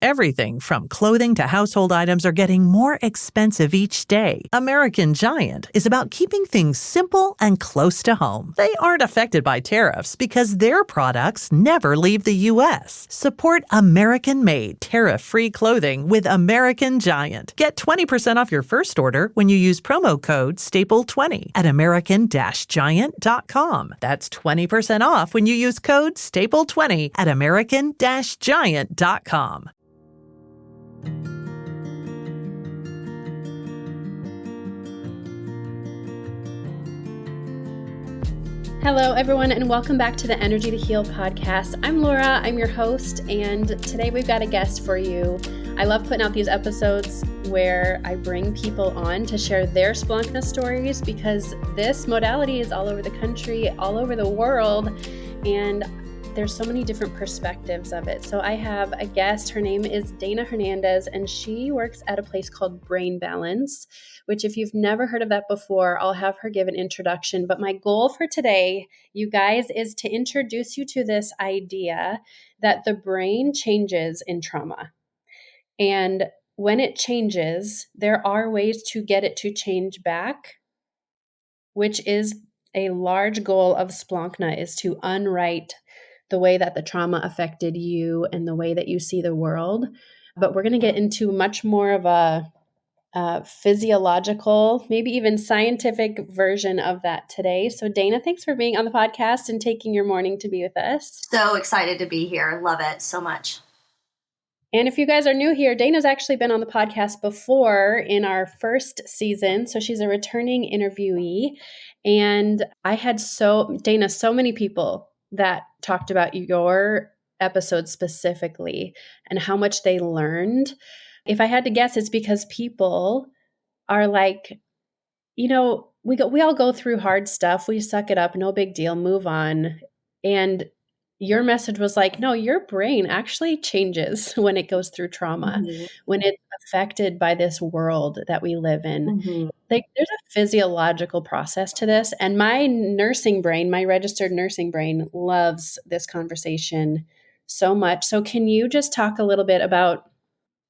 Everything from clothing to household items are getting more expensive each day. American Giant is about keeping things simple and close to home. They aren't affected by tariffs because their products never leave the U.S. Support American-made, tariff-free clothing with American Giant. Get 20% off your first order when you use promo code STAPLE20 at american-giant.com. That's 20% off when you use code STAPLE20 at american-giant.com. Hello, everyone, and welcome back to the Energy to Heal podcast. I'm Laura, I'm your host, and today we've got a guest for you. I love putting out these episodes where I bring people on to share their Splankna stories because this modality is all over the country, all over the world, and there's so many different perspectives of it. So I have a guest, her name is Dana Hernandez, and she works at a place called Brain Balance, which if you've never heard of that before, I'll have her give an introduction. But my goal for today, you guys, is to introduce you to this idea that the brain changes in trauma. And when it changes, there are ways to get it to change back, which is a large goal of Splankna, is to unwrite the way that the trauma affected you and the way that you see the world. But we're going to get into much more of a physiological, maybe even scientific version of that today. So Dana, thanks for being on the podcast and taking your morning to be with us. So excited to be here. Love it so much. And if you guys are new here, Dana's actually been on the podcast before in our first season. So she's a returning interviewee. And I had so many people that talked about your episode specifically and how much they learned. If I had to guess, it's because people are like, you know, we all go through hard stuff. We suck it up. No big deal. Move on. And your message was like, no, your brain actually changes when it goes through trauma, when it's affected by this world that we live in. There's a physiological process to this. And my nursing brain, my registered nursing brain, loves this conversation so much. So can you just talk a little bit about,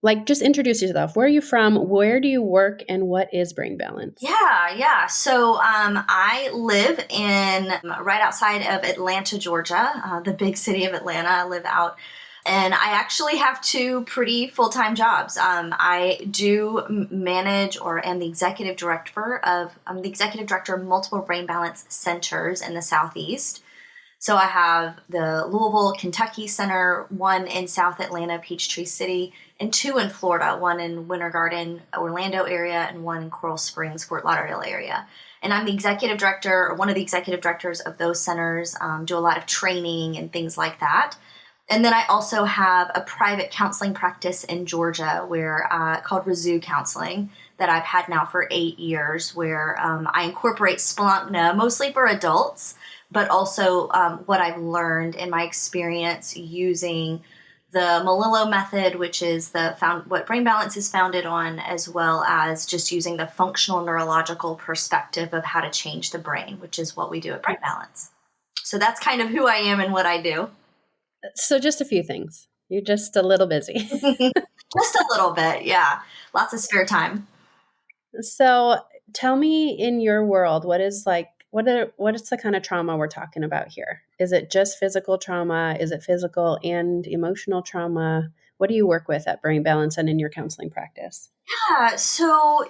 like, just introduce yourself. Where are you from? Where do you work? And what is Brain Balance? Yeah. So I live in right outside of Atlanta, Georgia, the big city of Atlanta. I live out, and I actually have two pretty full-time jobs. I do manage am the executive director of multiple Brain Balance centers in the Southeast. So I have the Louisville, Kentucky Center, one in South Atlanta, Peachtree City, and two in Florida, one in Winter Garden, Orlando area, and one in Coral Springs, Fort Lauderdale area. And I'm the executive director, or one of the executive directors of those centers, do a lot of training and things like that. And then I also have a private counseling practice in Georgia called Rizoo Counseling that I've had now for 8 years, where I incorporate Splankna, mostly for adults, but also what I've learned in my experience using the Melillo method, which is what Brain Balance is founded on, as well as just using the functional neurological perspective of how to change the brain, which is what we do at Brain Balance. So that's kind of who I am and what I do. So just a few things. You're just a little busy. Just a little bit, yeah. Lots of spare time. So tell me, in your world, what is the kind of trauma we're talking about here? Is it just physical trauma? Is it physical and emotional trauma? What do you work with at Brain Balance and in your counseling practice? Yeah, so,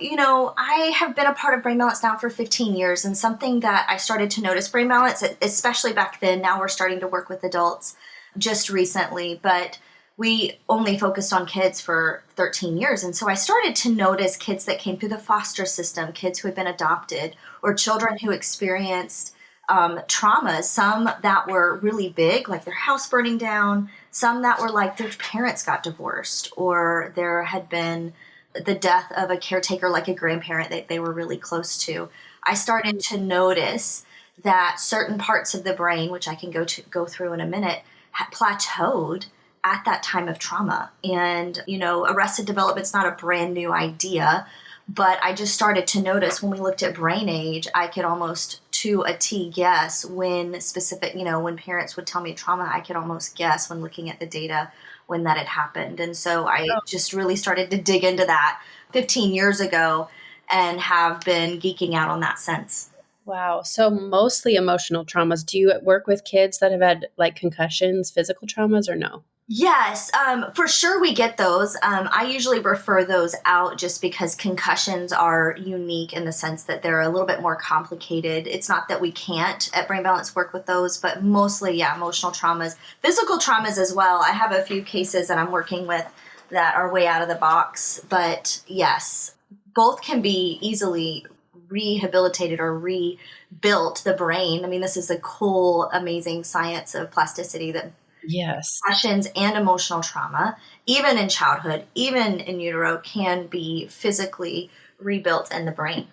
I have been a part of Brain Balance now for 15 years, and something that I started to notice, Brain Balance, especially back then, now we're starting to work with adults just recently, but we only focused on kids for 13 years. And so I started to notice kids that came through the foster system, kids who had been adopted, or children who experienced traumas, some that were really big, like their house burning down, some that were like their parents got divorced, or there had been the death of a caretaker, like a grandparent that they were really close to. I started to notice that certain parts of the brain, which I can go through in a minute, had plateaued at that time of trauma. And, arrested development's not a brand new idea, but I just started to notice when we looked at brain age, I could almost to a T guess when specific, when parents would tell me trauma, I could almost guess when looking at the data when that had happened. And so I just really started to dig into that 15 years ago and have been geeking out on that since. Wow. So mostly emotional traumas. Do you work with kids that have had like concussions, physical traumas, or no? Yes, for sure we get those. I usually refer those out just because concussions are unique in the sense that they're a little bit more complicated. It's not that we can't at Brain Balance work with those, but mostly, yeah, emotional traumas, physical traumas as well. I have a few cases that I'm working with that are way out of the box, but yes, both can be easily rehabilitated or rebuilt, the brain. I mean, this is the cool, amazing science of plasticity that Yes. concussions and emotional trauma, even in childhood, even in utero, can be physically rebuilt in the brain.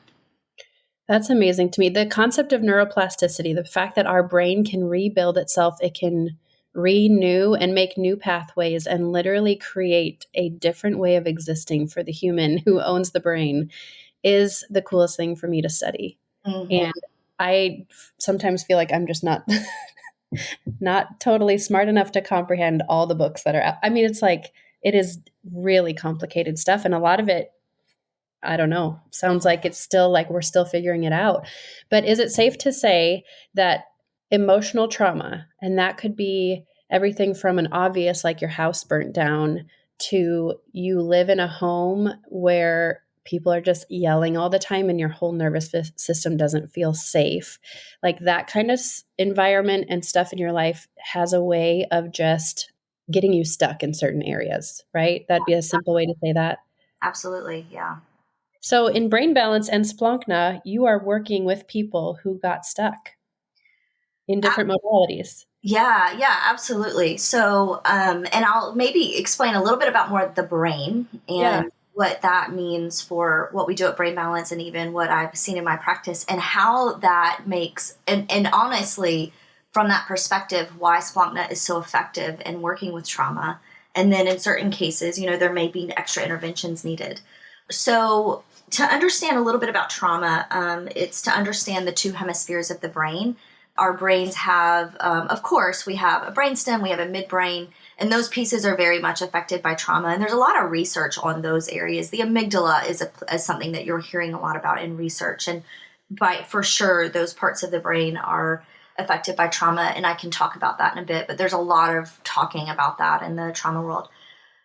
That's amazing to me. The concept of neuroplasticity, the fact that our brain can rebuild itself, it can renew and make new pathways and literally create a different way of existing for the human who owns the brain, is the coolest thing for me to study. Mm-hmm. And I sometimes feel like I'm just not totally smart enough to comprehend all the books that are out. I mean, it's like it is really complicated stuff, and a lot of it, I don't know, sounds like it's still like we're still figuring it out. But is it safe to say that emotional trauma, and that could be everything from an obvious, like your house burnt down, to you live in a home where people are just yelling all the time and your whole nervous system doesn't feel safe, like that kind of environment and stuff in your life has a way of just getting you stuck in certain areas, right? That'd be a simple way to say that. Absolutely, yeah. So in Brain Balance and Splankna, you are working with people who got stuck in different modalities. Yeah, absolutely. So, and I'll maybe explain a little bit about more the brain Yeah. and what that means for what we do at Brain Balance and even what I've seen in my practice and how that makes, and honestly, from that perspective, why Splankna is so effective in working with trauma. And then in certain cases, there may be extra interventions needed. So, to understand a little bit about trauma, it's to understand the two hemispheres of the brain. Our brains have, of course, we have a brainstem, we have a midbrain, and those pieces are very much affected by trauma. And there's a lot of research on those areas. The amygdala is something that you're hearing a lot about in research. And for sure, those parts of the brain are affected by trauma. And I can talk about that in a bit, but there's a lot of talking about that in the trauma world.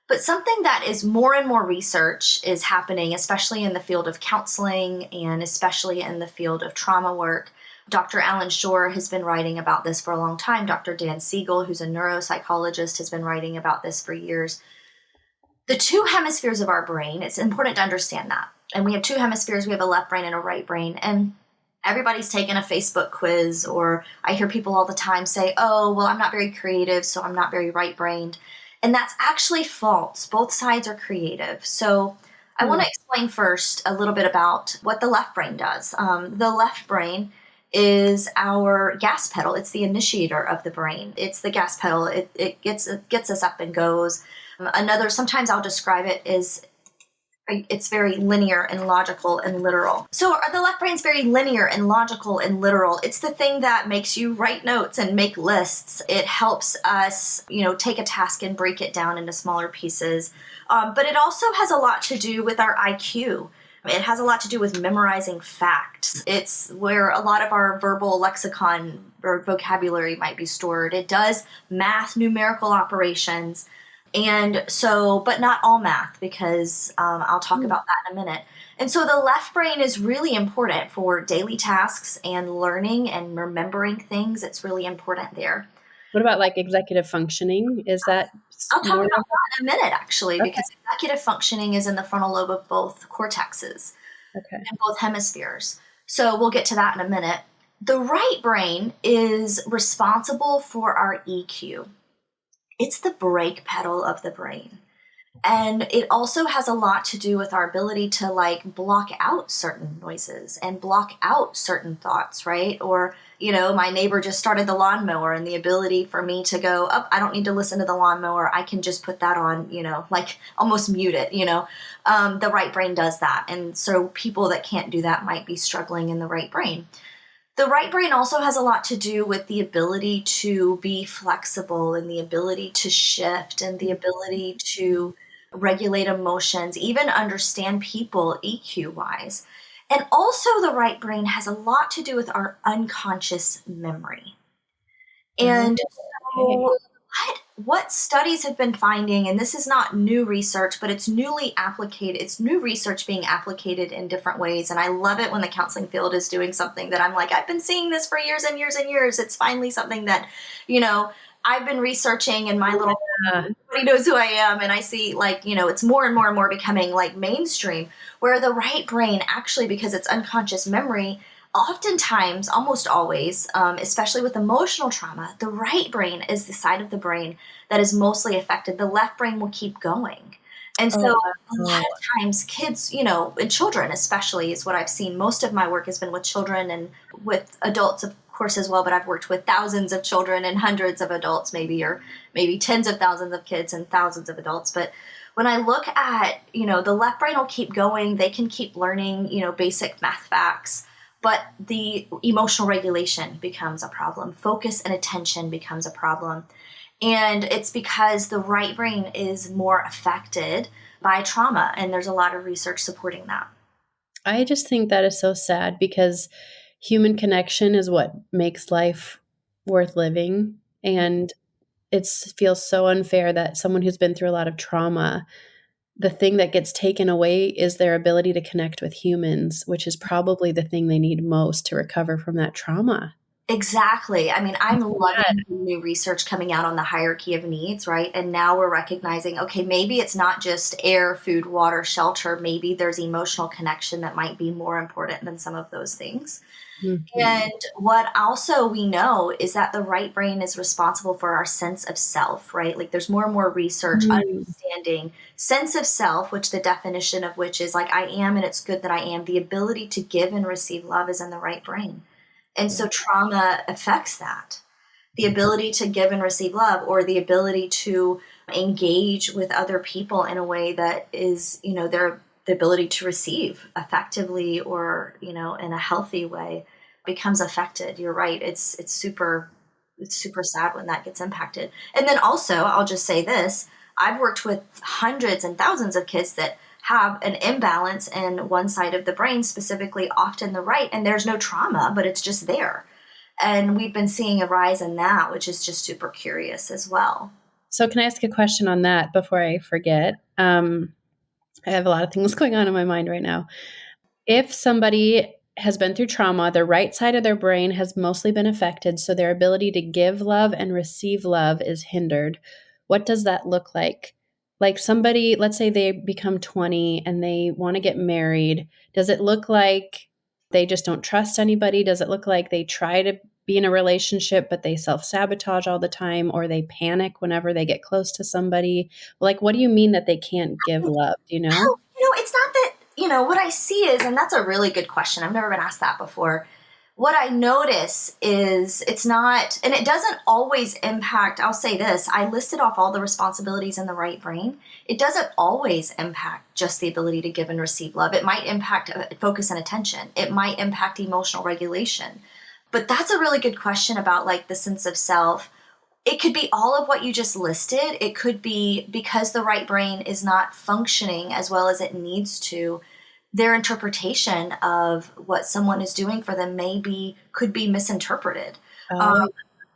But something that is more and more research is happening, especially in the field of counseling and especially in the field of trauma work. Dr. Alan Shore has been writing about this for a long time. Dr. Dan Siegel, who's a neuropsychologist, has been writing about this for years. The two hemispheres of our brain, it's important to understand that. And we have two hemispheres. We have a left brain and a right brain. And everybody's taken a Facebook quiz, or I hear people all the time say, oh, well, I'm not very creative, so I'm not very right-brained. And that's actually false. Both sides are creative. So I want to explain first a little bit about what the left brain does. The left brain is our gas pedal. It's the initiator of the brain. It's the gas pedal. It gets us up and goes. Sometimes I'll describe it as it's very linear and logical and literal. So the left brain's very linear and logical and literal. It's the thing that makes you write notes and make lists. It helps us, take a task and break it down into smaller pieces. But it also has a lot to do with our IQ. It has a lot to do with memorizing facts. It's where a lot of our verbal lexicon or vocabulary might be stored. It does math, numerical operations. And so, but not all math, because I'll talk about that in a minute. And so the left brain is really important for daily tasks and learning and remembering things. It's really important there. What about like executive functioning? Is that I'll talk more? about that in a minute, actually, Okay. because executive functioning is in the frontal lobe of both cortexes Okay. and both hemispheres. So we'll get to that in a minute. The right brain is responsible for our EQ. It's the brake pedal of the brain. And it also has a lot to do with our ability to block out certain noises and block out certain thoughts, right? Or, my neighbor just started the lawnmower, and the ability for me to go, oh, I don't need to listen to the lawnmower. I can just put that on, almost mute it, the right brain does that. And so people that can't do that might be struggling in the right brain. The right brain also has a lot to do with the ability to be flexible and the ability to shift and the ability to regulate emotions, even understand people EQ wise. And also, the right brain has a lot to do with our unconscious memory. And Okay. so, what studies have been finding, and this is not new research, but it's newly applicated, it's new research being applicated in different ways. And I love it when the counseling field is doing something that I'm like, I've been seeing this for years and years and years. It's finally something that, I've been researching in my little, Yeah. everybody knows who I am. And I see like, it's more and more and more becoming like mainstream, where the right brain actually, because it's unconscious memory, oftentimes, almost always, especially with emotional trauma, the right brain is the side of the brain that is mostly affected. The left brain will keep going. And so Oh, a lot wow. of times kids, and children especially is what I've seen. Most of my work has been with children and with adults, of course, as well, but I've worked with thousands of children and hundreds of adults maybe, or maybe tens of thousands of kids and thousands of adults. But when I look at, the left brain will keep going. They can keep learning, basic math facts, but the emotional regulation becomes a problem. Focus and attention becomes a problem. And it's because the right brain is more affected by trauma. And there's a lot of research supporting that. I just think that is so sad because human connection is what makes life worth living. And it feels so unfair that someone who's been through a lot of trauma, the thing that gets taken away is their ability to connect with humans, which is probably the thing they need most to recover from that trauma. Exactly. I mean, I'm loving Sad. the new research coming out on the hierarchy of needs, right? And now we're recognizing, okay, maybe it's not just air, food, water, shelter. Maybe there's emotional connection that might be more important than some of those things. Mhm. And what also we know is that the right brain is responsible for our sense of self, right? Like there's more and more research Mm. understanding sense of self, which the definition of which is like I am and it's good that I am. The ability to give and receive love is in the right brain. And so trauma affects that. The ability to give and receive love, or the ability to engage with other people in a way that is, their the ability to receive effectively or, in a healthy way becomes affected. You're right. It's super sad when that gets impacted. And then also, I'll just say this, I've worked with hundreds and thousands of kids that have an imbalance in one side of the brain, specifically often the right, and there's no trauma, but it's just there. And we've been seeing a rise in that, which is just super curious as well. So, can I ask a question on that before I forget? I have a lot of things going on in my mind right now. If somebody has been through trauma, the right side of their brain has mostly been affected, so their ability to give love and receive love is hindered. What does that look like? Like somebody, let's say they become 20 and they want to get married. Does it look like they just don't trust anybody? Does it look like they try to be in a relationship, but they self sabotage all the time, or they panic whenever they get close to somebody? Like, what do you mean that they can't give love? Do you know? Oh, it's not that, what I see is, and that's a really good question. I've never been asked that before. What I notice is it's not, and it doesn't always impact, I'll say this, I listed off all the responsibilities in the right brain. It doesn't always impact just the ability to give and receive love. It might impact focus and attention. It might impact emotional regulation. But that's a really good question about like the sense of self. It could be all of what you just listed. It could be because the right brain is not functioning as well as it needs to. Their interpretation of what someone is doing for them could be misinterpreted. Oh,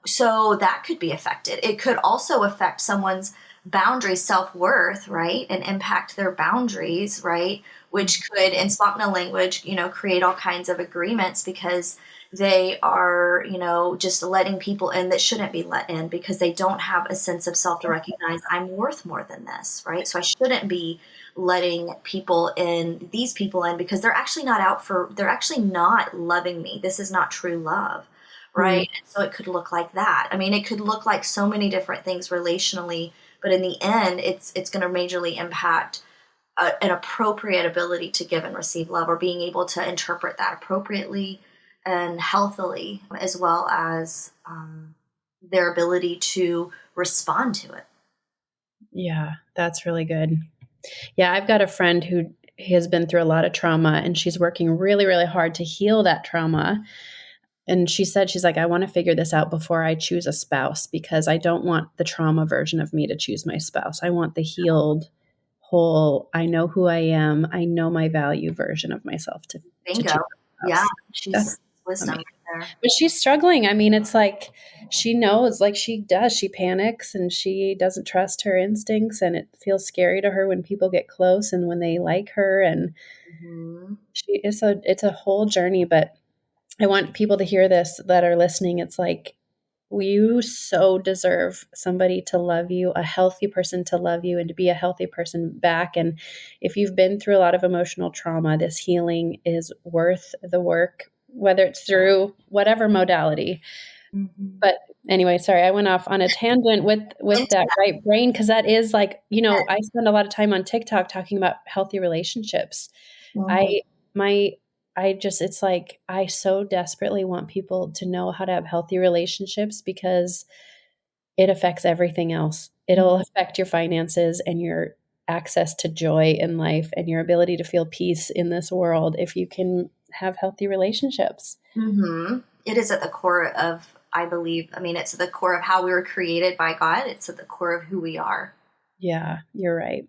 So that could be affected. It could also affect someone's boundaries, self-worth, right? And impact their boundaries, right? Which could, in Splankna language, create all kinds of agreements because they are, just letting people in that shouldn't be let in because they don't have a sense of self to recognize I'm worth more than this, right? So I shouldn't be letting these people in because they're actually not loving me. This is not true love. mm. Right. And so it could look like that. I mean, it could look like so many different things relationally, but in the end, it's going to majorly impact an appropriate ability to give and receive love, or being able to interpret that appropriately and healthily, as well as their ability to respond to it. Yeah, that's really good. Yeah, I've got a friend who has been through a lot of trauma and she's working really, really hard to heal that trauma. And she said, she's like, I want to figure this out before I choose a spouse because I don't want the trauma version of me to choose my spouse. I want the healed, whole, I know who I am, I know my value version of myself to choose Bingo. a Yeah. spouse. She's That's wisdom amazing. right there. But she's struggling. I mean, it's like she knows, like she does. She panics and she doesn't trust her instincts, and it feels scary to her when people get close and when they like her. And Mm-hmm. it's a whole journey. But I want people to hear this that are listening. It's like you so deserve somebody to love you, a healthy person to love you, and to be a healthy person back. And if you've been through a lot of emotional trauma, this healing is worth the work, whether it's through whatever modality. Mm-hmm. But anyway, sorry, I went off on a tangent with Into that that. right brain because that is like, I spend a lot of time on TikTok talking about healthy relationships. Mhm. I my I just it's like I so desperately want people to know how to have healthy relationships because it affects everything else. It'll affect your finances and your access to joy in life and your ability to feel peace in this world if you can have healthy relationships. Mhm. It is at the core of, I believe, I mean, it's at the core of how we were created by God. It's at the core of who we are. Yeah, you're right.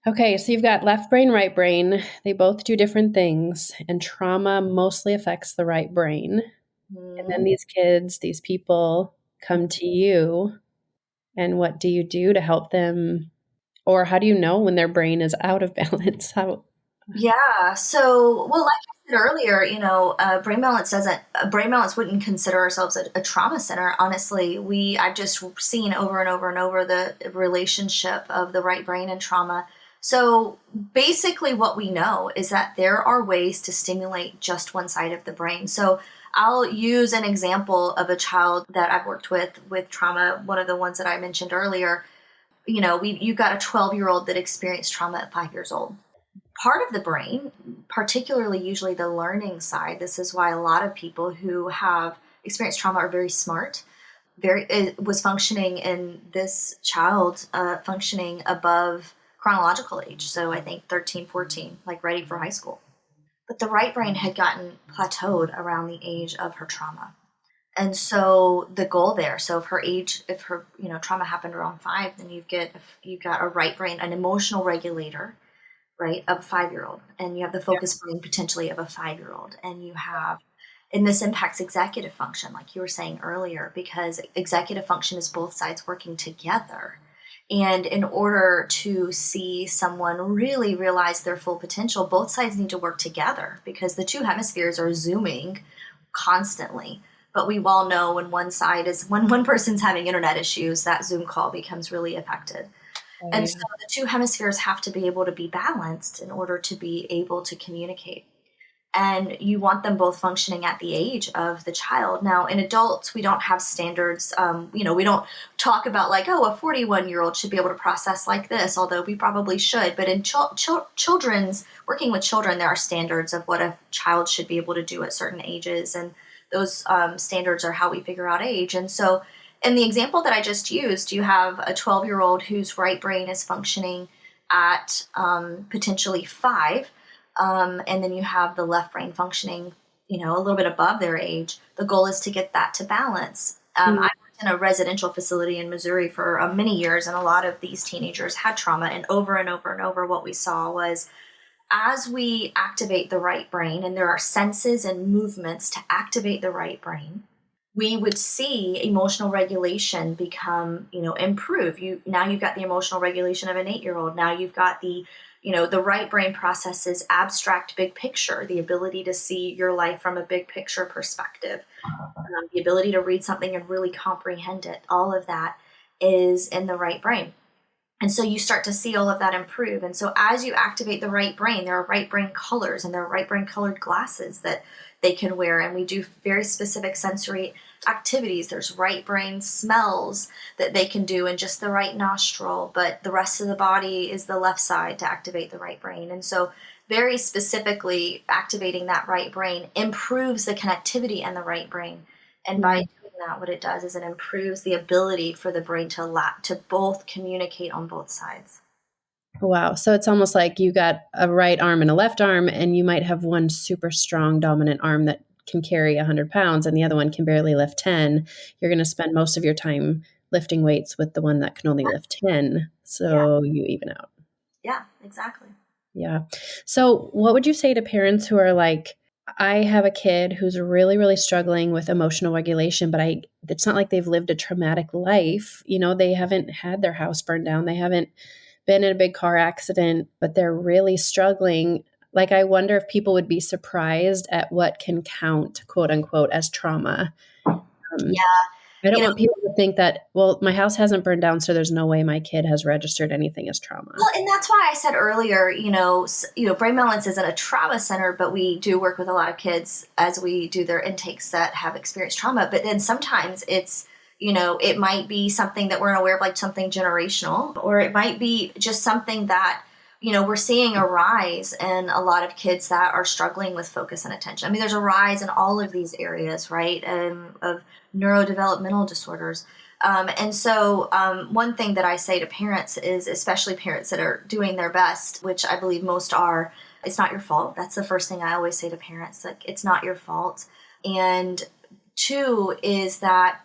Okay, so you've got left brain, right brain. They both do different things, and trauma mostly affects the right brain. And then Mhm. these kids, these people come to you, and what do you do to help them? Or how do you know when their brain is out of balance? How? Yeah. So, well, like I said earlier, brain balance wouldn't consider ourselves a trauma center. Honestly, I've just seen over and over and over the relationship of the right brain and trauma. So basically what we know is that there are ways to stimulate just one side of the brain. So I'll use an example of a child that I've worked with trauma, one of the ones that I mentioned earlier. You've got a 12-year-old that experienced trauma at 5 years old. Part of the brain, particularly usually the learning side, this is why a lot of people who have experienced trauma are very smart. It was functioning in this child, functioning above chronological age. So I think 13, 14, like ready for high school. But the right brain had gotten plateaued around the age of her trauma. And so the goal there, so if her trauma happened around 5, then you've got a right brain, an emotional regulator, right, of a 5-year-old, and you have the focus brain potentially of a 5-year-old, and this impacts executive function, like you were saying earlier, because executive function is both sides working together. And in order to see someone really realize their full potential, both sides need to work together because the two hemispheres are zooming constantly. But we all know when one person's having internet issues, that Zoom call becomes really affected. Oh, And so yeah. the two hemispheres have to be able to be balanced in order to be able to communicate. And you want them both functioning at the age of the child. Now, in adults, we don't have standards. We don't talk about like, oh, a 41-year-old should be able to process like this, although we probably should. But in working with children, there are standards of what a child should be able to do at certain ages. And those standards are how we figure out age. And so in the example that I just used, you have a 12-year-old whose right brain is functioning at potentially 5, and then you have the left brain functioning, a little bit above their age. The goal is to get that to balance. I worked in a residential facility in Missouri for many years, and a lot of these teenagers had trauma. And over and over and over, what we saw was as we activate the right brain, and there are senses and movements to activate the right brain, we would see emotional regulation become, improve. Now you've got the emotional regulation of an 8-year-old. Now you've got the right brain processes abstract big picture, the ability to see your life from a big picture perspective, the ability to read something and really comprehend it. All of that is in the right brain. And so you start to see all of that improve. And so as you activate the right brain, there are right brain colors and there are right brain colored glasses that they can wear. And we do very specific sensory activities. There's right brain smells that they can do in just the right nostril, but the rest of the body is the left side to activate the right brain. And so very specifically activating that right brain improves the connectivity in the right brain. And by doing that, what it does is it improves the ability for the brain to both communicate on both sides. Wow. So it's almost like you got a right arm and a left arm, and you might have one super strong dominant arm that can carry 100 pounds and the other one can barely lift 10, you're going to spend most of your time lifting weights with the one that can only lift 10. So you even out. Yeah, exactly. Yeah. So what would you say to parents who are like, I have a kid who's really, really struggling with emotional regulation, but it's not like they've lived a traumatic life. They haven't had their house burned down. They haven't been in a big car accident, but they're really struggling. Like, I wonder if people would be surprised at what can count, quote unquote, as trauma. Yeah. I don't want people to think that, well, my house hasn't burned down, so there's no way my kid has registered anything as trauma. Well, and that's why I said earlier, Brain Balance isn't a trauma center, but we do work with a lot of kids as we do their intakes that have experienced trauma. But then sometimes it's, it might be something that we're unaware of, like something generational, or it might be just something that, we're seeing a rise in a lot of kids that are struggling with focus and attention. I mean, there's a rise in all of these areas, right, of neurodevelopmental disorders. And so one thing that I say to parents is, especially parents that are doing their best, which I believe most are, it's not your fault. That's the first thing I always say to parents, like, it's not your fault. And two is that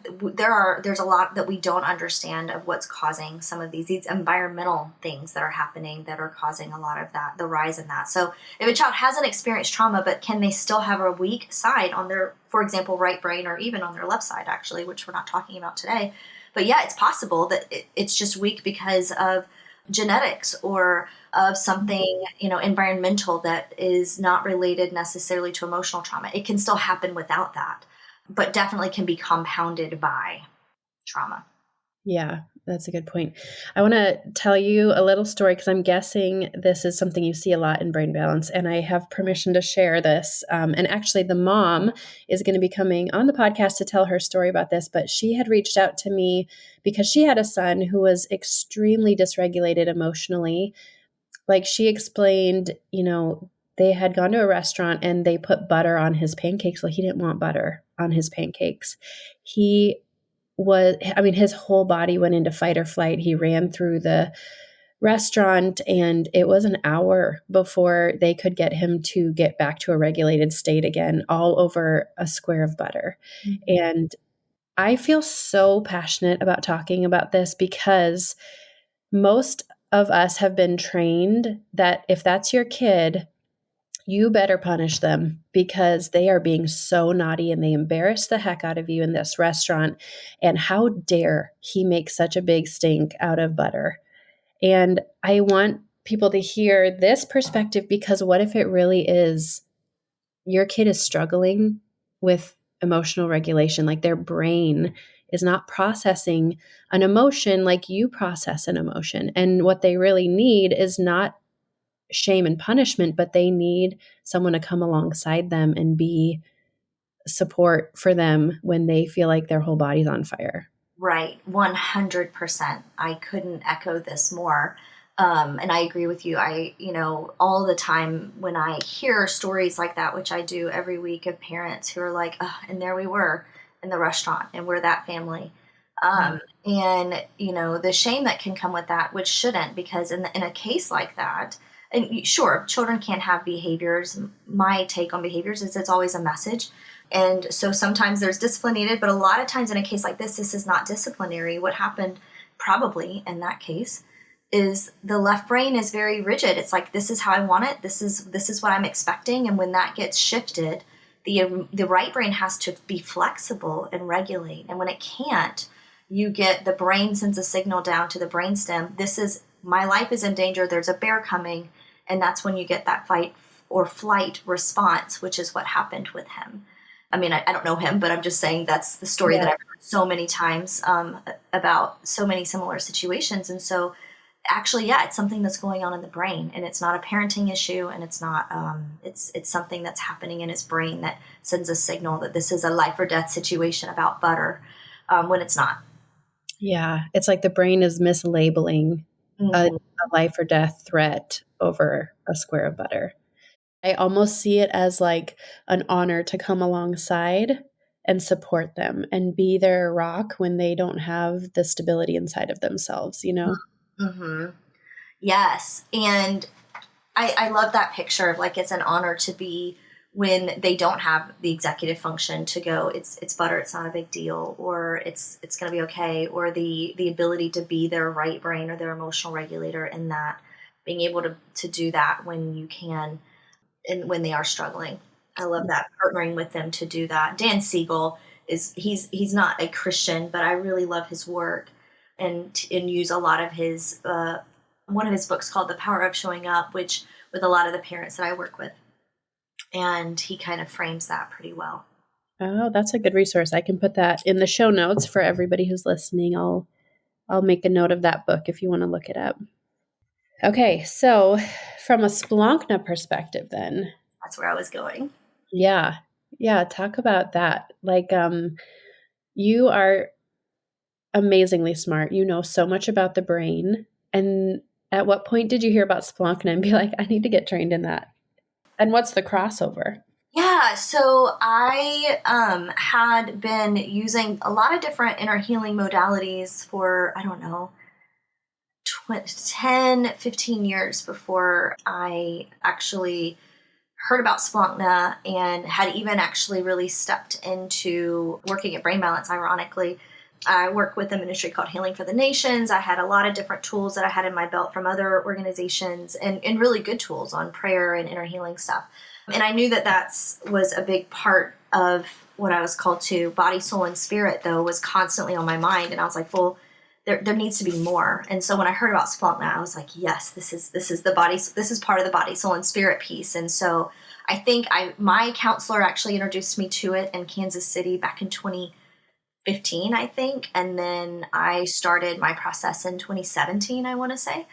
there's a lot that we don't understand of what's causing some of these environmental things that are happening that are causing a lot of that, the rise in that. So if a child hasn't experienced trauma, but can they still have a weak side on their, for example, right brain, or even on their left side, actually, which we're not talking about today. But yeah, it's possible that it's just weak because of genetics or of something, environmental that is not related necessarily to emotional trauma. It can still happen without that, but definitely can be compounded by trauma. Yeah, that's a good point. I want to tell you a little story because I'm guessing this is something you see a lot in Brain Balance, and I have permission to share this. And actually, the mom is going to be coming on the podcast to tell her story about this, but she had reached out to me because she had a son who was extremely dysregulated emotionally. Like, she explained, they had gone to a restaurant and they put butter on his pancakes. Well, he didn't want butter on his pancakes. His whole body went into fight or flight. He ran through the restaurant and it was an hour before they could get him to get back to a regulated state again, all over a square of butter. Mm-hmm. And I feel so passionate about talking about this because most of us have been trained that if that's your kid, you better punish them because they are being so naughty and they embarrass the heck out of you in this restaurant. And how dare he make such a big stink out of butter? And I want people to hear this perspective because what if it really is your kid is struggling with emotional regulation, like their brain is not processing an emotion like you process an emotion. And what they really need is not shame and punishment, but they need someone to come alongside them and be support for them when they feel like their whole body's on fire. Right. 100%. I couldn't echo this more. And I agree with you. All the time when I hear stories like that, which I do every week, of parents who are like, oh, and there we were in the restaurant and we're that family. And, the shame that can come with that, which shouldn't, because in a case like that, and sure, children can't have behaviors. My take on behaviors is it's always a message. And so sometimes there's discipline needed, but a lot of times in a case like this is not disciplinary. What happened probably in that case is the left brain is very rigid. It's like, this is how I want it. This is what I'm expecting. And when that gets shifted, the right brain has to be flexible and regulate. And when it can't, you get the brain sends a signal down to the brainstem. My life is in danger. There's a bear coming. And that's when you get that fight or flight response, which is what happened with him. I mean, I don't know him, but I'm just saying that's the story that I've heard so many times about so many similar situations. And so actually, it's something that's going on in the brain, and it's not a parenting issue, and it's not, it's something that's happening in his brain that sends a signal that this is a life or death situation about butter when it's not. Yeah. It's like the brain is mislabeling a life or death threat over a square of butter. I almost see it as like an honor to come alongside and support them and be their rock when they don't have the stability inside of themselves, Mm-hmm. Yes. And I love that picture of like, it's an honor to be when they don't have the executive function to go, it's butter, it's not a big deal, or it's going to be okay, or the ability to be their right brain or their emotional regulator in that, being able to do that when you can and when they are struggling. I love that, partnering with them to do that. Dan Siegel he's not a Christian, but I really love his work and use a lot of his one of his books called The Power of Showing Up, which with a lot of the parents that I work with. And he kind of frames that pretty well. Oh, that's a good resource. I can put that in the show notes for everybody who's listening. I'll make a note of that book if you want to look it up. Okay, so from a Splankna perspective then. That's where I was going. Yeah. Yeah, talk about that. Like you are amazingly smart. You know so much about the brain. And at what point did you hear about Splankna and be like, I need to get trained in that? And what's the crossover? Yeah, so I had been using a lot of different inner healing modalities for, I don't know, 10, 15 years before I actually heard about Splankna and had even actually really stepped into working at Brain Balance, ironically. I work with a ministry called Healing for the Nations. I had a lot of different tools that I had in my belt from other organizations and really good tools on prayer and inner healing stuff. And I knew that was a big part of what I was called to. Body, soul, and spirit, though, was constantly on my mind. And I was like, well, there needs to be more. And so when I heard about Splankna, I was like, yes, this is the body. This is part of the body, soul, and spirit piece. And so I think my counselor actually introduced me to it in Kansas City back in 2015, I think. And then I started my process in 2017, I want to say.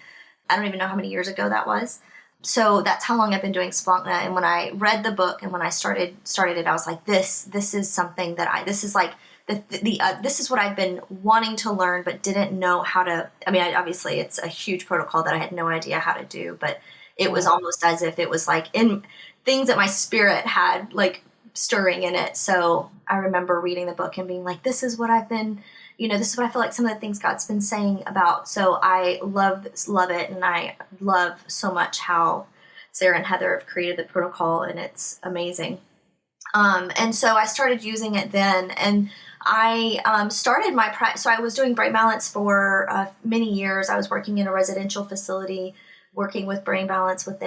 I don't even know how many years ago that was. So that's how long I've been doing Splankna. And when I read the book and when I started it, I was like, this is something that this is like this is what I've been wanting to learn, but didn't know how to. I mean, obviously it's a huge protocol that I had no idea how to do, but it was almost as if it was like in things that my spirit had like stirring in it. So I remember reading the book and being like, this is what I've been, this is what I feel like some of the things God's been saying about. So I love it. And I love so much how Sarah and Heather have created the protocol, and it's amazing. And so I started using it then, and I started my practice. So I was doing Brain Balance for many years. I was working in a residential facility, working with Brain Balance with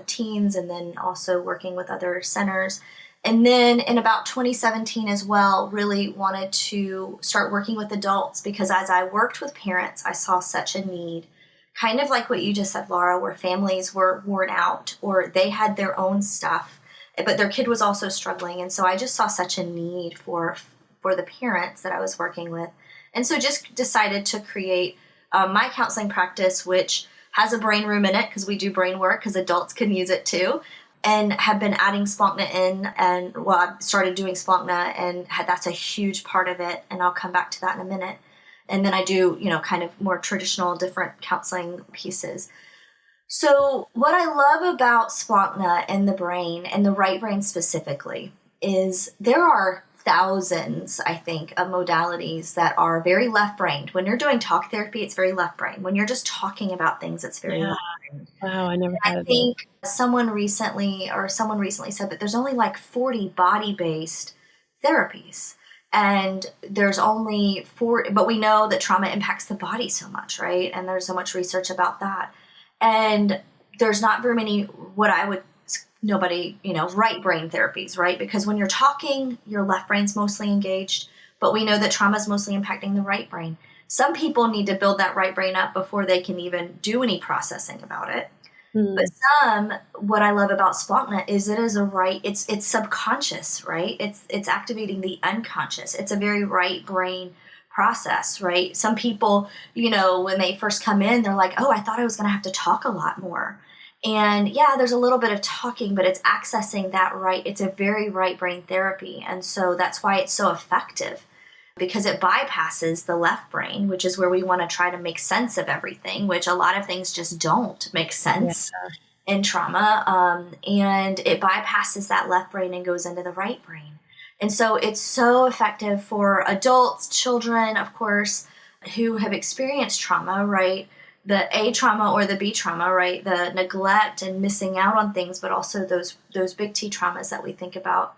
teens, and then also working with other centers. And then in about 2017 as well, really wanted to start working with adults, because as I worked with parents, I saw such a need, kind of like what you just said, Laura, where families were worn out or they had their own stuff, but their kid was also struggling. And so I just saw such a need for the parents that I was working with. And so just decided to create my counseling practice, which has a brain room in it because we do brain work, because adults can use it too, and have been adding Splankna in. And I started doing Splankna, and that's a huge part of it. And I'll come back to that in a minute. And then I do, kind of more traditional different counseling pieces. So what I love about Splankna and the brain, and the right brain specifically, is there are thousands, I think, of modalities that are very left-brained. When you're doing talk therapy, it's very left-brained. When you're just talking about things, it's very left-brained. Wow, I never And had I think someone recently said that there's only like 40 body-based therapies. And there's only 4, but we know that trauma impacts the body so much, right? And there's so much research about that. And there's not very many, right brain therapies, right? Because when you're talking, your left brain's mostly engaged, but we know that trauma is mostly impacting the right brain. Some people need to build that right brain up before they can even do any processing about it. But what I love about Splankna is it's subconscious, right? It's activating the unconscious. It's a very right brain process, right? Some people, when they first come in, they're like, oh, I thought I was going to have to talk a lot more. And yeah, there's a little bit of talking, but it's accessing that right. It's a very right brain therapy. And so that's why it's so effective, because it bypasses the left brain, which is where we want to try to make sense of everything, which a lot of things just don't make sense in trauma. And it bypasses that left brain and goes into the right brain. And so it's so effective for adults, children, of course, who have experienced trauma, right? the A trauma or the B trauma, right? The neglect and missing out on things, but also those big T traumas that we think about.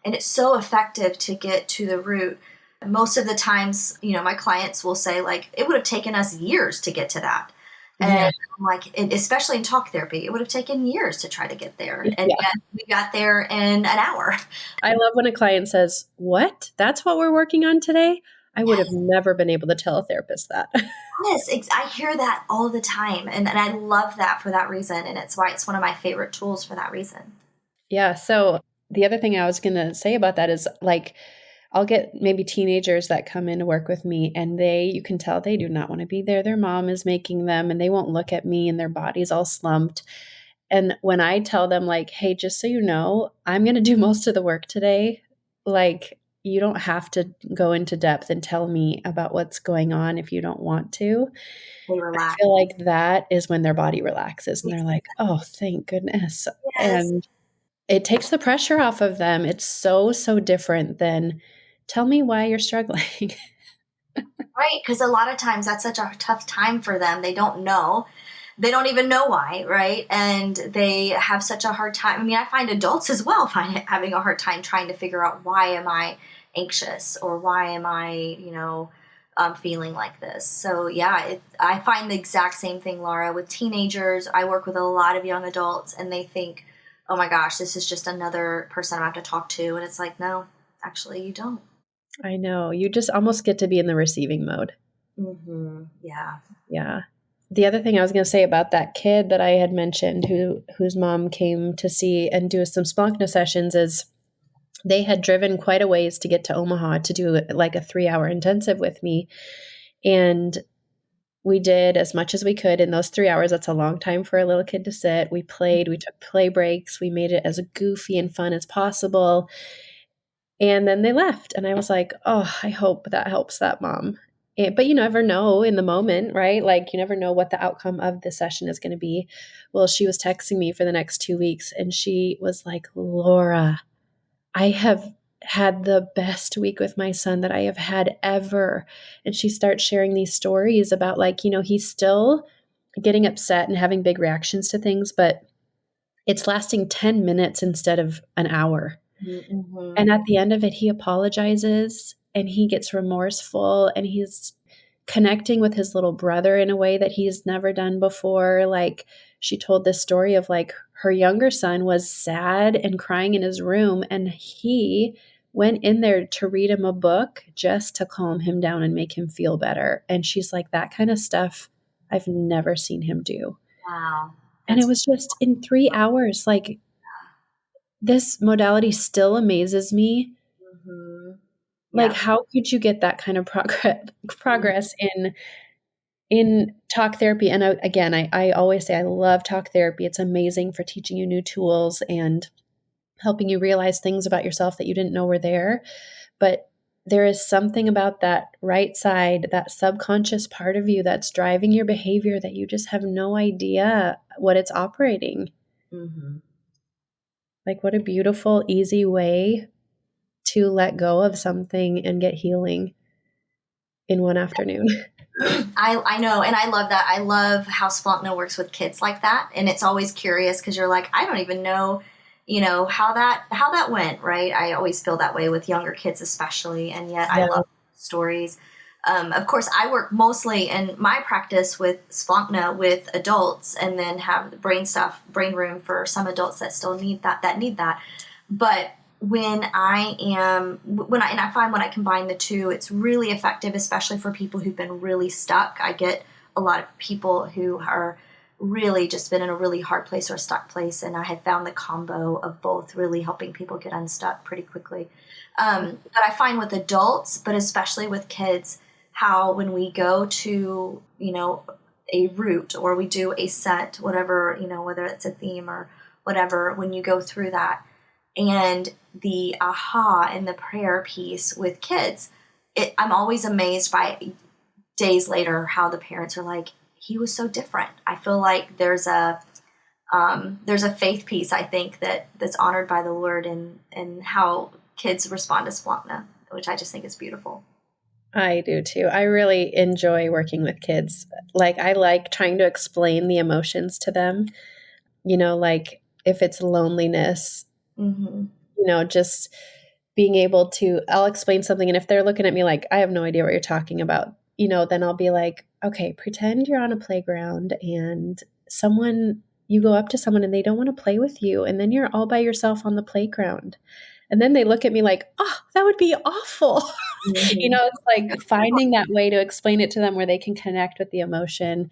And it's so effective to get to the root. Most of the times, my clients will say, like, it would have taken us years to get to that. And Yeah. I'm like, especially in talk therapy, it would have taken years to try to get there. And Yeah. yet we got there in an hour. I love when a client says, "What? That's what we're working on today?" I would have never been able to tell a therapist that. Yes, I hear that all the time. And I love that for that reason. And it's why it's one of my favorite tools for that reason. Yeah. So the other thing I was going to say about that is, like, I'll get maybe teenagers that come in to work with me, and you can tell they do not want to be there. Their mom is making them, and they won't look at me, and their body's all slumped. And when I tell them, like, "Hey, just so you know, I'm going to do most of the work today. Like, you don't have to go into depth and tell me about what's going on if you don't want to." They I relax. feel like that is when their body relaxes and they're like, "Oh, thank goodness." Yes. And it takes the pressure off of them. It's so, so different than, "Tell me why you're struggling." Right. Because a lot of times that's such a tough time for them. They don't know. They don't even know why, right? And they have such a hard time. I mean, I find adults as well having a hard time trying to figure out, why am I anxious, or why am I, feeling like this. So yeah, I find the exact same thing, Laura, with teenagers. I work with a lot of young adults, and they think, oh my gosh, this is just another person I have to talk to. And it's like, no, actually you don't. I know. You just almost get to be in the receiving mode. Mm-hmm. Yeah. Yeah. The other thing I was going to say about that kid that I had mentioned whose mom came to see and do some Splankna sessions is they had driven quite a ways to get to Omaha to do like a 3-hour intensive with me. And we did as much as we could in those 3 hours. That's a long time for a little kid to sit. We played, we took play breaks, we made it as goofy and fun as possible. And then they left. And I was like, oh, I hope that helps that mom. But you never know in the moment, right? Like, you never know what the outcome of the session is going to be. Well, she was texting me for the next 2 weeks, and she was like, "Laura, I have had the best week with my son that I have had ever." And she starts sharing these stories about, like, he's still getting upset and having big reactions to things, but it's lasting 10 minutes instead of an hour. Mm-hmm. And at the end of it, he apologizes and he gets remorseful, and he's connecting with his little brother in a way that he's never done before. Like, she told this story of, like, her younger son was sad and crying in his room, and he went in there to read him a book just to calm him down and make him feel better. And she's like, that kind of stuff I've never seen him do. Wow. And it That's was just in 3 hours. Like, this modality still amazes me. mm-hmm. Like, Yeah. how could you get that kind of progress in talk therapy? And again, I always say I love talk therapy. It's amazing for teaching you new tools and helping you realize things about yourself that you didn't know were there. But there is something about that right side, that subconscious part of you that's driving your behavior that you just have no idea what it's operating. Mm-hmm. Like, what a beautiful, easy way to let go of something and get healing in one afternoon. I know, and I love that. I love how Splankna works with kids like that, and it's always curious because you're like, I don't even know, how that went, right? I always feel that way with younger kids, especially, and yet I Yeah. love stories. Of course, I work mostly in my practice with Splankna with adults, and then have the brain room for some adults that still need that. But and I find when I combine the two, it's really effective, especially for people who've been really stuck. I get a lot of people who are really just been in a really hard place or a stuck place, and I have found the combo of both really helping people get unstuck pretty quickly. But I find with adults, but especially with kids, how when we go to, a route, or we do a set, whatever, whether it's a theme or whatever, when you go through that, and the aha and the prayer piece with kids, I'm always amazed by days later how the parents are like, he was so different. I feel like there's a faith piece, I think, that's honored by the Lord, and how kids respond to Splankna, which I just think is beautiful. I do too. I really enjoy working with kids. Like, I like trying to explain the emotions to them, like if it's loneliness, Mm-hmm. just being able to, I'll explain something. And if they're looking at me like, I have no idea what you're talking about, then I'll be like, okay, pretend you're on a playground and you go up to someone and they don't want to play with you. And then you're all by yourself on the playground. And then they look at me like, oh, that would be awful. Mm-hmm. It's like finding that way to explain it to them where they can connect with the emotion,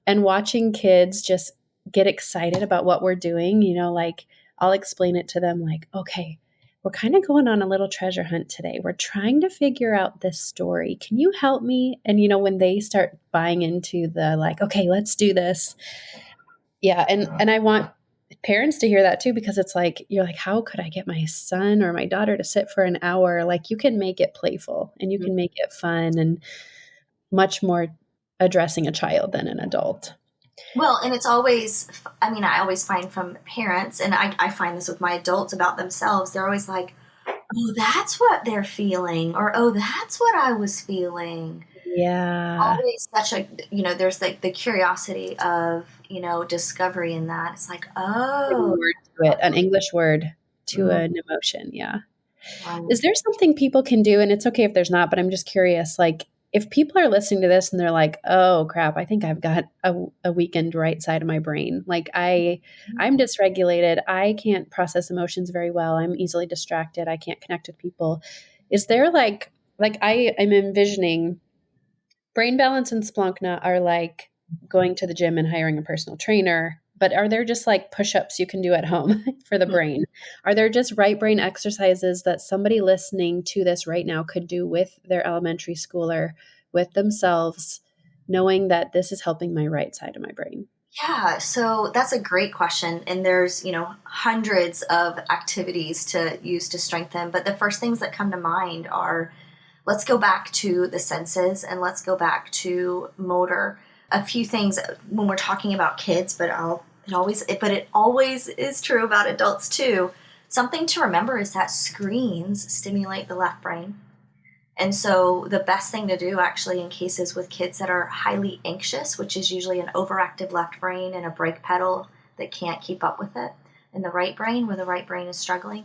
and watching kids just get excited about what we're doing. Like I'll explain it to them like, okay, we're kind of going on a little treasure hunt today. We're trying to figure out this story. Can you help me? And, when they start buying into the like, okay, let's do this. Yeah. And I want parents to hear that too, because it's like, you're like, how could I get my son or my daughter to sit for an hour? Like you can make it playful and you can make it fun and much more addressing a child than an adult. Well, and it's always, I mean, I always find from parents, and I find this with my adults about themselves, they're always like, oh, that's what they're feeling, or oh, that's what I was feeling. Yeah. Always such a, there's like the curiosity of, discovery in that. It's like, oh, Word to it, an English word to mm, an emotion. Yeah. right. Is there something people can do? And it's okay if there's not, but I'm just curious. Like, if people are listening to this and they're like, "Oh crap, I think I've got a weakened right side of my brain. Like, I'm dysregulated. I can't process emotions very well. I'm easily distracted. I can't connect with people." Is there like I'm envisioning brain balance and Splankna are like going to the gym and hiring a personal trainer, but are there just like push-ups you can do at home for the brain? Are there just right brain exercises that somebody listening to this right now could do with their elementary schooler, with themselves, knowing that this is helping my right side of my brain? Yeah, so that's a great question. And there's, hundreds of activities to use to strengthen. But the first things that come to mind are, let's go back to the senses and let's go back to motor. A few things when we're talking about kids, but it always is true about adults too. Something to remember is that screens stimulate the left brain. And so the best thing to do actually in cases with kids that are highly anxious, which is usually an overactive left brain and a brake pedal that can't keep up with it, in the right brain where the right brain is struggling,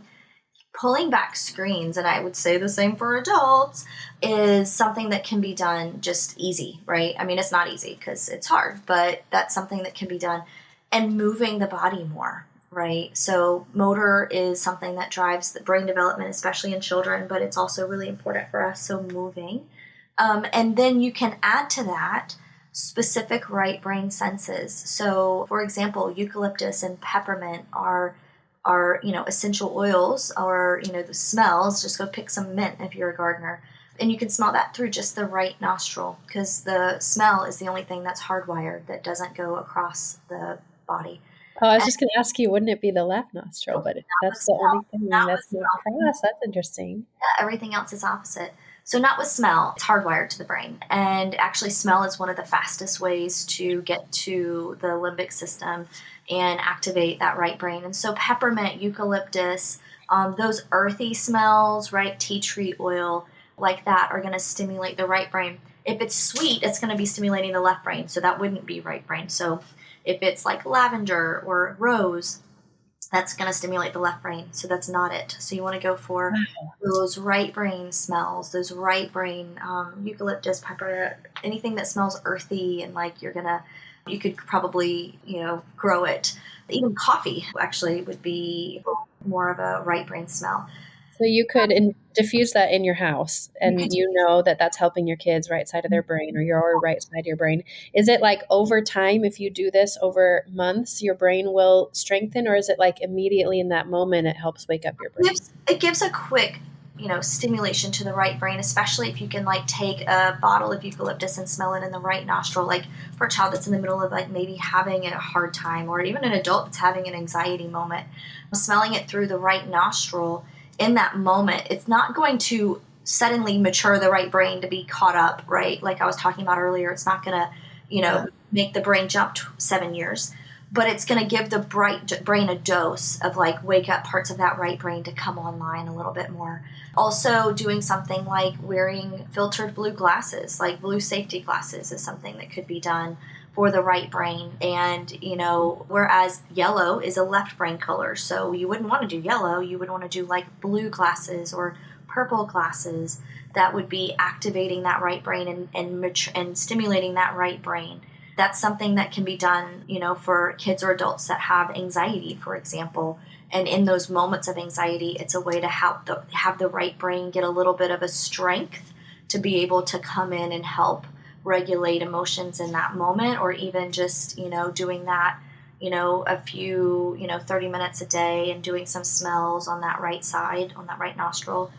pulling back screens, and I would say the same for adults, is something that can be done just easy, right? I mean, it's not easy because it's hard, but that's something that can be done. And moving the body more, right? So motor is something that drives the brain development, especially in children, but it's also really important for us. So moving. And then you can add to that specific right brain senses. So for example, eucalyptus and peppermint are essential oils, or the smells. Just go pick some mint if you're a gardener, and you can smell that through just the right nostril, because the smell is the only thing that's hardwired that doesn't go across the body. Oh, I was And just going to ask you, wouldn't it be the left nostril? But if not with that's the only smell, thing not with that's not smell. cross, that's interesting. Everything else is opposite. So not with smell, it's hardwired to the brain. And actually smell is one of the fastest ways to get to the limbic system and activate that right brain. And so peppermint, eucalyptus, those earthy smells, right, tea tree oil, like that, are going to stimulate the right brain. If it's sweet, it's going to be stimulating the left brain, so that wouldn't be right brain. So if it's like lavender or rose, that's going to stimulate the left brain. So that's not it. So you want to go for those right brain smells, those right brain eucalyptus, pepper, anything that smells earthy and like you could probably, grow it. Even coffee actually would be more of a right brain smell. So you could diffuse that in your house, You and could that that's helping your kids' right side of their brain or your right side of your brain. Is it like over time, if you do this over months, your brain will strengthen, or is it like immediately in that moment it helps wake up your brain? it gives a quick, stimulation to the right brain, especially if you can like take a bottle of eucalyptus and smell it in the right nostril, like for a child that's in the middle of like maybe having a hard time, or even an adult that's having an anxiety moment, smelling it through the right nostril in that moment, it's not going to suddenly mature the right brain to be caught up, right? Like I was talking about earlier, it's not going to, make the brain jump 7 years. but it's going to give the brain a dose of like wake up parts of that right brain to come online a little bit more. Also, doing something like wearing filtered blue glasses, like blue safety glasses, is something that could be done for the right brain. And, whereas yellow is a left brain color, so you wouldn't want to do yellow, you would want to do like blue glasses or purple glasses that would be activating that right brain and stimulating that right brain. That's something that can be done, for kids or adults that have anxiety, for example. And in those moments of anxiety, it's a way to have the right brain get a little bit of a strength to be able to come in and help regulate emotions in that moment, or even just, doing that, a few, 30 minutes a day and doing some smells on that right side, on that right nostril.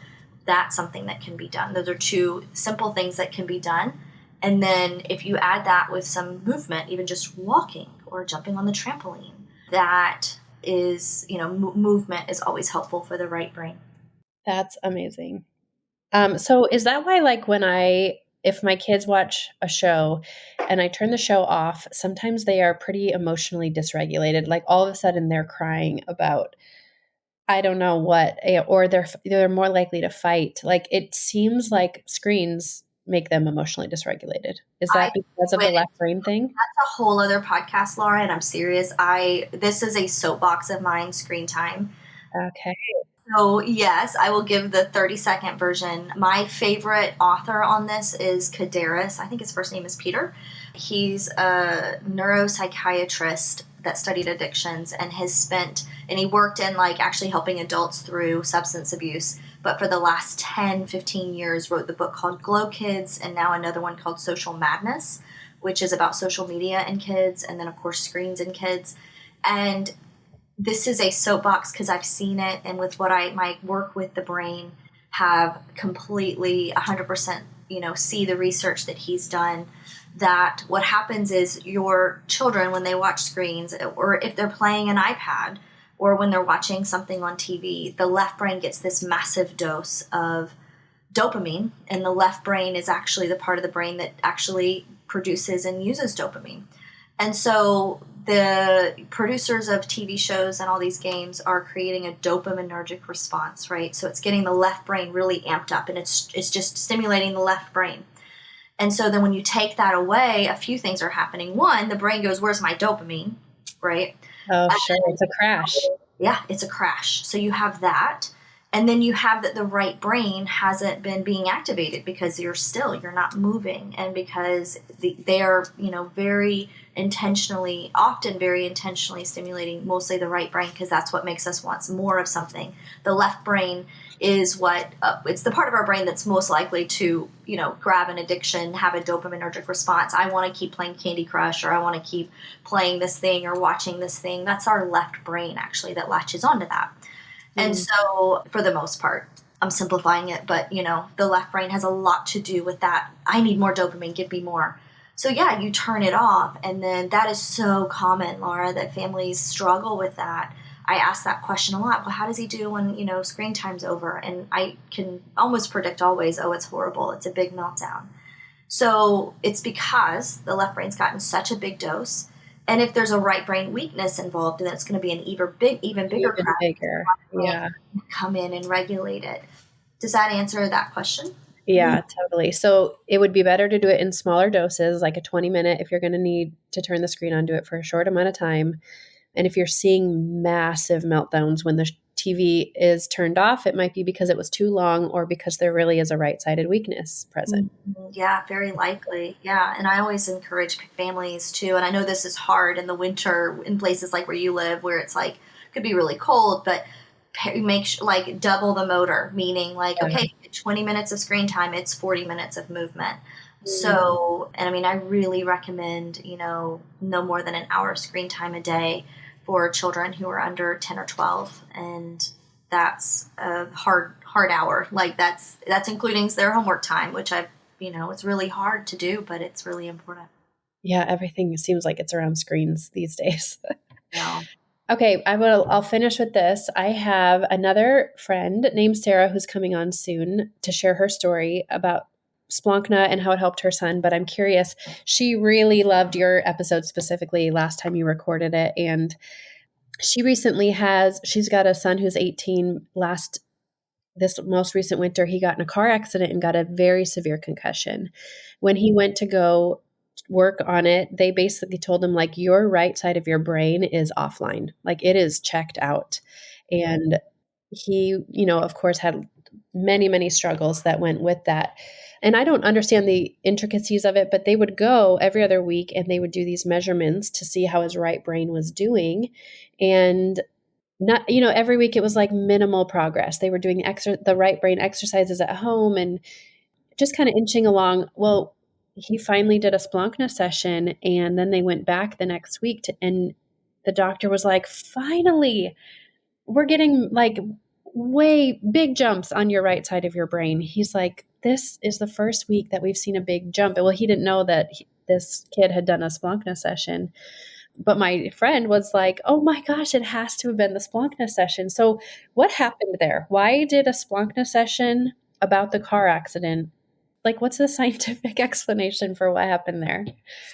That's something that can be done. Those are two simple things that can be done. And then if you add that with some movement, even just walking or jumping on the trampoline, that is, movement is always helpful for the right brain. That's amazing. So is that why, like, if my kids watch a show and I turn the show off, sometimes they are pretty emotionally dysregulated. Like all of a sudden they're crying about, I don't know what, or they're more likely to fight. Like it seems like screens make them emotionally dysregulated. Is that because of the left brain thing? That's a whole other podcast, Laura, and I'm serious. This is a soapbox of mine, screen time. Okay. So yes, I will give the 30-second version. My favorite author on this is Kaddaras. I think his first name is Peter. He's a neuropsychiatrist that studied addictions and he worked in like actually helping adults through substance abuse. But for the last 10, 15 years, wrote the book called Glow Kids, and now another one called Social Madness, which is about social media and kids, and then of course screens and kids. And this is a soapbox because I've seen it, and with my work with the brain, have completely 100%, see the research that he's done, that what happens is your children, when they watch screens, or if they're playing an iPad, or when they're watching something on TV, the left brain gets this massive dose of dopamine, and the left brain is actually the part of the brain that actually produces and uses dopamine. And so the producers of TV shows and all these games are creating a dopaminergic response, right? So it's getting the left brain really amped up, and it's just stimulating the left brain. And so then when you take that away, a few things are happening. One, the brain goes, where's my dopamine, right? Oh, sure. It's a crash. Yeah, it's a crash. So you have that. And then you have that the right brain hasn't been being activated because you're not moving. And because they are, often very intentionally stimulating mostly the right brain, because that's what makes us want more of something. The left brain is it's the part of our brain that's most likely to, grab an addiction, have a dopaminergic response. I want to keep playing Candy Crush, or I want to keep playing this thing or watching this thing. That's our left brain actually that latches onto that. And so for the most part, I'm simplifying it, but the left brain has a lot to do with that. I need more dopamine, give me more. So yeah, you turn it off, and then that is so common, Laura, that families struggle with that. I ask that question a lot. Well, how does he do when, screen time's over? And I can almost predict always, it's horrible. It's a big meltdown. So it's because the left brain's gotten such a big dose. And if there's a right brain weakness involved, then it's going to be an even bigger crack. Yeah. Come in and regulate it. Does that answer that question? Yeah, totally. So it would be better to do it in smaller doses, like a 20-minute. If you're going to need to turn the screen on, do it for a short amount of time. And if you're seeing massive meltdowns when the TV is turned off, it might be because it was too long, or because there really is a right-sided weakness present. Yeah, very likely. Yeah. And I always encourage families too. And I know this is hard in the winter in places like where you live, where it's like, could be really cold, but make like double the motor, meaning like, okay, 20 minutes of screen time, it's 40 minutes of movement. So, and I mean, I really recommend, no more than an hour of screen time a day for children who are under 10 or 12. And that's a hard hour. Like that's including their homework time, which it's really hard to do, but it's really important. Yeah. Everything seems like it's around screens these days. Yeah. Okay. I'll finish with this. I have another friend named Sarah who's coming on soon to share her story about Splankna and how it helped her son, but I'm curious. She really loved your episode specifically last time you recorded it. And she's got a son who's 18. This most recent winter, he got in a car accident and got a very severe concussion. When he went to go work on it, they basically told him, like, your right side of your brain is offline, like it is checked out. And he, of course, had many, many struggles that went with that. And I don't understand the intricacies of it, but they would go every other week and they would do these measurements to see how his right brain was doing. And not, every week it was like minimal progress. They were doing the right brain exercises at home and just kind of inching along. Well, he finally did a Splankna session, and then they went back the next week and the doctor was like, finally, we're getting like way big jumps on your right side of your brain. He's like, this is the first week that we've seen a big jump. Well, he didn't know that this kid had done a Splankna session. But my friend was like, oh my gosh, it has to have been the Splankna session. So what happened there? Why did a Splankna session about the car accident? Like, what's the scientific explanation for what happened there?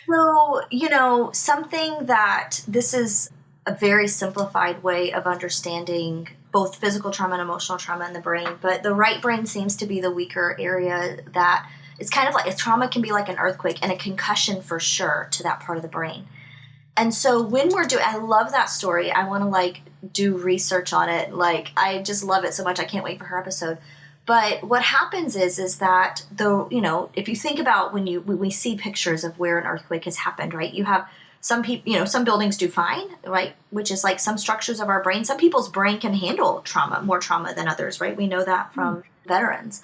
So, something that this is a very simplified way of understanding both physical trauma and emotional trauma in the brain, but the right brain seems to be the weaker area. That it's kind of like a trauma can be like an earthquake and a concussion for sure to that part of the brain. And so when I love that story. I want to do research on it. I just love it so much. I can't wait for her episode. But what happens is that if you think about when we see pictures of where an earthquake has happened, right? You have some people, some buildings do fine, right? Which is like some structures of our brain. Some people's brain can handle more trauma than others, right? We know that from veterans.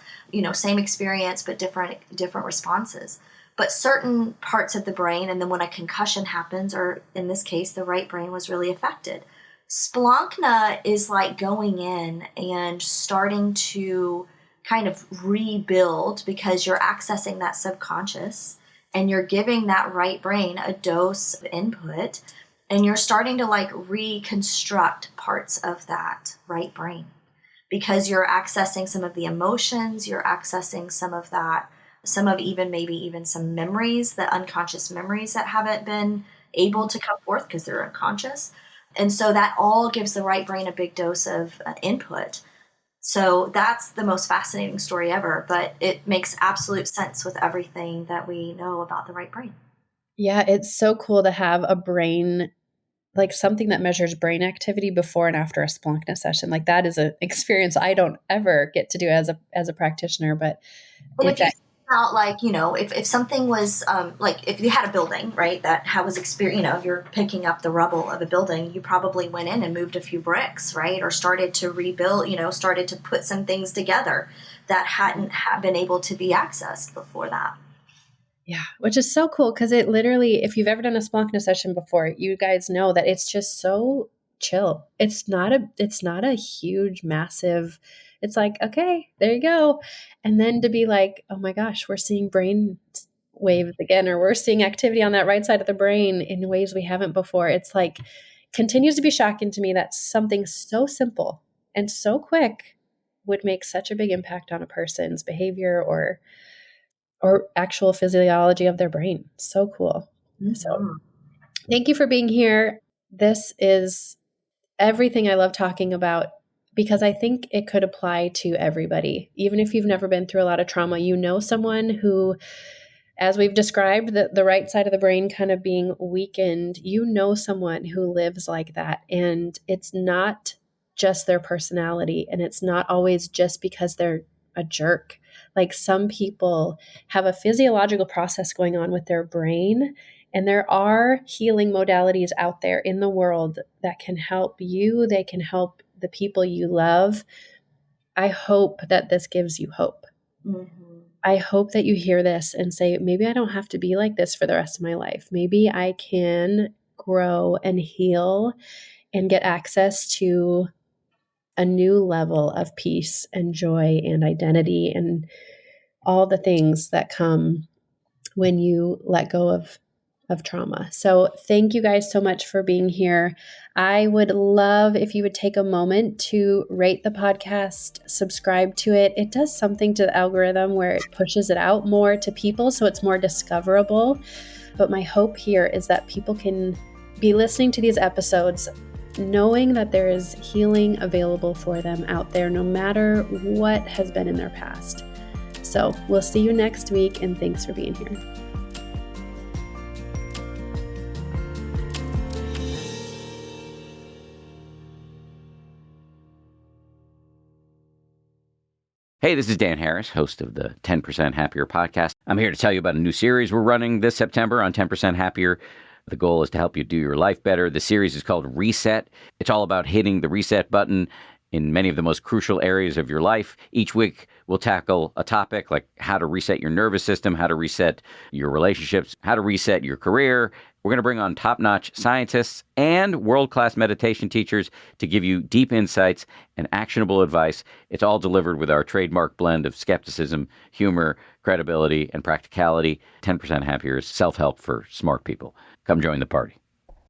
Same experience, but different responses. But certain parts of the brain, and then when a concussion happens, or in this case, the right brain was really affected. Splankna is like going in and starting to kind of rebuild because you're accessing that subconscious and you're giving that right brain a dose of input and you're starting to reconstruct parts of that right brain because you're accessing some of the emotions, you're accessing some of maybe even some memories, the unconscious memories that haven't been able to come forth because they're unconscious. And so that all gives the right brain a big dose of input. So that's the most fascinating story ever, but it makes absolute sense with everything that we know about the right brain. Yeah, it's so cool to have a brain, like something that measures brain activity before and after a Splankna session. Like that is an experience I don't ever get to do as a practitioner, but Well, if you think about if something was if you had a building, right, that was experience, you're picking up the rubble of a building, you probably went in and moved a few bricks, right, or started to rebuild, started to put some things together that hadn't been able to be accessed before that. Yeah, which is so cool because it literally, if you've ever done a Splankna session before, you guys know that it's just so chill. It's not a huge, massive, it's like, okay, there you go. And then to be like, oh my gosh, we're seeing brain waves again, or we're seeing activity on that right side of the brain in ways we haven't before. It's like, continues to be shocking to me that something so simple and so quick would make such a big impact on a person's behavior or actual physiology of their brain. So cool. Mm-hmm. So thank you for being here. This is everything I love talking about because I think it could apply to everybody. Even if you've never been through a lot of trauma, someone who, as we've described, the right side of the brain kind of being weakened, someone who lives like that. And it's not just their personality, and it's not always just because they're a jerk. Like some people have a physiological process going on with their brain, and there are healing modalities out there in the world that can help you. They can help the people you love. I hope that this gives you hope. Mm-hmm. I hope that you hear this and say, maybe I don't have to be like this for the rest of my life. Maybe I can grow and heal and get access to a new level of peace and joy and identity and all the things that come when you let go of of trauma. So thank you guys so much for being here. I would love if you would take a moment to rate the podcast, subscribe to it. It does something to the algorithm where it pushes it out more to people, so it's more discoverable. But my hope here is that people can be listening to these episodes knowing that there is healing available for them out there, no matter what has been in their past. So we'll see you next week, and thanks for being here. Hey, this is Dan Harris, host of the 10% Happier podcast. I'm here to tell you about a new series we're running this September on 10% Happier. The goal is to help you do your life better. The series is called Reset. It's all about hitting the reset button in many of the most crucial areas of your life. Each week, we'll tackle a topic like how to reset your nervous system, how to reset your relationships, how to reset your career. We're going to bring on top-notch scientists and world-class meditation teachers to give you deep insights and actionable advice. It's all delivered with our trademark blend of skepticism, humor, credibility, and practicality. 10% Happier is self-help for smart people. Come join the party.